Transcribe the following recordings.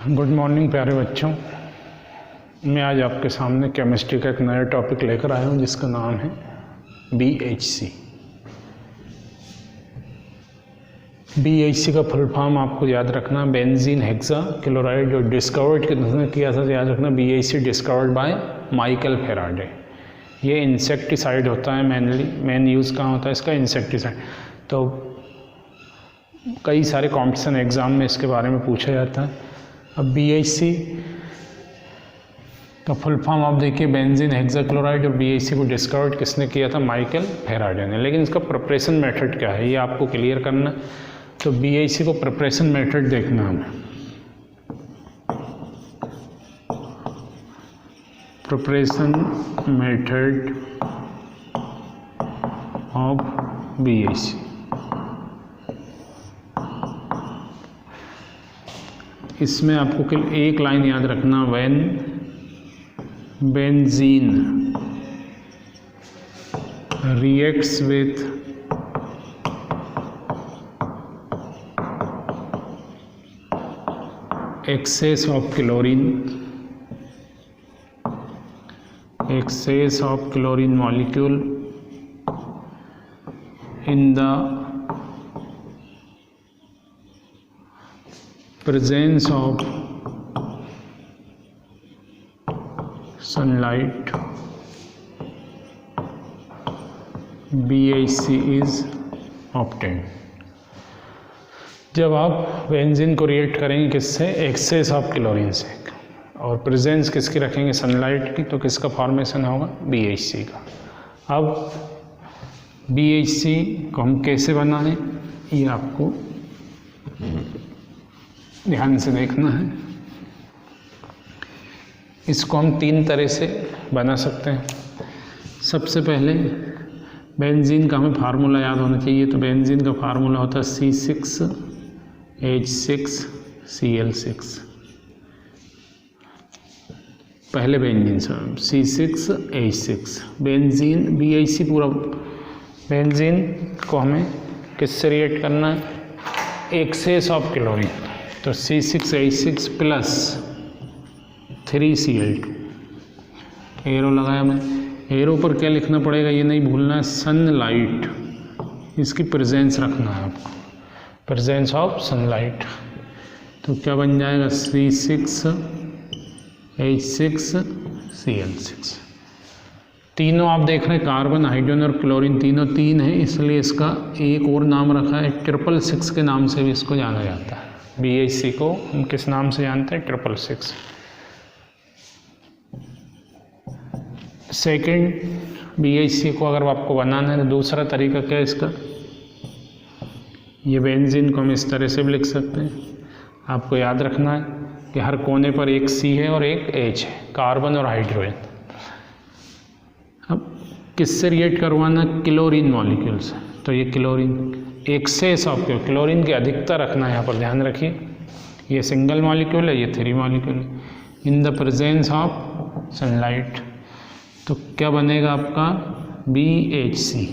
Good morning प्यारे बच्चों। मैं आज आपके सामने केमिस्ट्री का एक नया टॉपिक लेकर आया हूँ जिसका नाम है BHC। BHC का फुल फॉर्म आपको याद रखना, बेंजीन हेक्सा क्लोराइड। जो डिस्कवर्ड किसने किया था याद रखना, BHC discovered by Michael Faraday. ये इंसेक्टिसाइड होता है, मेन यूज़ कहाँ होता है इसका, इंसेक्टिसाइड। तो कई सारे कॉम्पिटिशन एग्ज़ाम में इसके बारे में पूछा जाता है। अब BHC का फुल फॉर्म आप देखिए, बेंजीन हेक्साक्लोराइड। और BHC को डिस्कवर्ड किसने किया था, माइकल फैराडे ने। लेकिन इसका प्रिपरेशन मेथड क्या है ये आपको क्लियर करना। तो BHC को प्रिपरेशन मेथड देखना हमें। प्रिपरेशन मेथड ऑफ BHC, इसमें आपको केवल एक लाइन याद रखना, when benzene reacts with excess of chlorine molecule in the presence of sunlight, BHC is obtained। जब आप बेंजीन को रिएक्ट करेंगे किससे, एक्सेस ऑफ क्लोरीन से, और प्रेजेंस किसकी रखेंगे, सनलाइट की, तो किसका फॉर्मेशन होगा, BHC का। अब BHC को हम कैसे बनाएं ये आपको ध्यान से देखना है। इसको हम तीन तरह से बना सकते हैं। सबसे पहले बेंजीन का हमें फार्मूला याद होना चाहिए। तो बेंजीन का फार्मूला होता है C6H6Cl6। पहले बेंजीन से C6H6 बेंजीन, BHC पूरा बेंजीन को हमें किससे रिएक्ट करना है, एक्सेस ऑफ क्लोरीन। तो C6H6 प्लस 3Cl2। एरो लगाया मैं, एरो पर क्या लिखना पड़ेगा ये नहीं भूलना है, सनलाइट, इसकी प्रेजेंस रखना है आपको, प्रेजेंस ऑफ सनलाइट। तो क्या बन जाएगा, C6H6Cl6। तीनों आप देख रहे हैं, कार्बन, हाइड्रोजन और क्लोरीन तीनों तीन है, इसलिए इसका एक और नाम रखा है 666 के नाम से भी इसको जाना जाता है। BHC को हम किस नाम से जानते हैं, 666। सेकेंड, BHC को अगर आपको बनाना है तो दूसरा तरीका क्या है इसका, ये बेंजीन को हम इस तरह से भी लिख सकते हैं। आपको याद रखना है कि हर कोने पर एक C है और एक H है, कार्बन और हाइड्रोजन। अब किससे रिएक्ट करवाना, क्लोरीन मॉलिक्यूल से। तो ये क्लोरीन, एक्सेस ऑफ क्लोरीन की अधिकता रखना है यहाँ पर, ध्यान रखिए। ये सिंगल मॉलिक्यूल है, ये 3 मॉलिक्यूल है, in the presence of sunlight. तो क्या बनेगा आपका, BHC।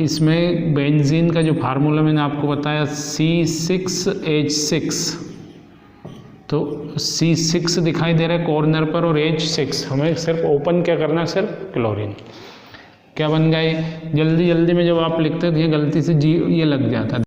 इसमें बेंजीन का जो फार्मूला मैंने आपको बताया C6H6, तो C6 दिखाई दे रहा है कॉर्नर पर और H6, हमें सिर्फ ओपन क्या करना है, सिर्फ क्लोरीन। क्या बन गए, जल्दी जल्दी में जब आप लिखते थे गलती से G ये लग जाता है।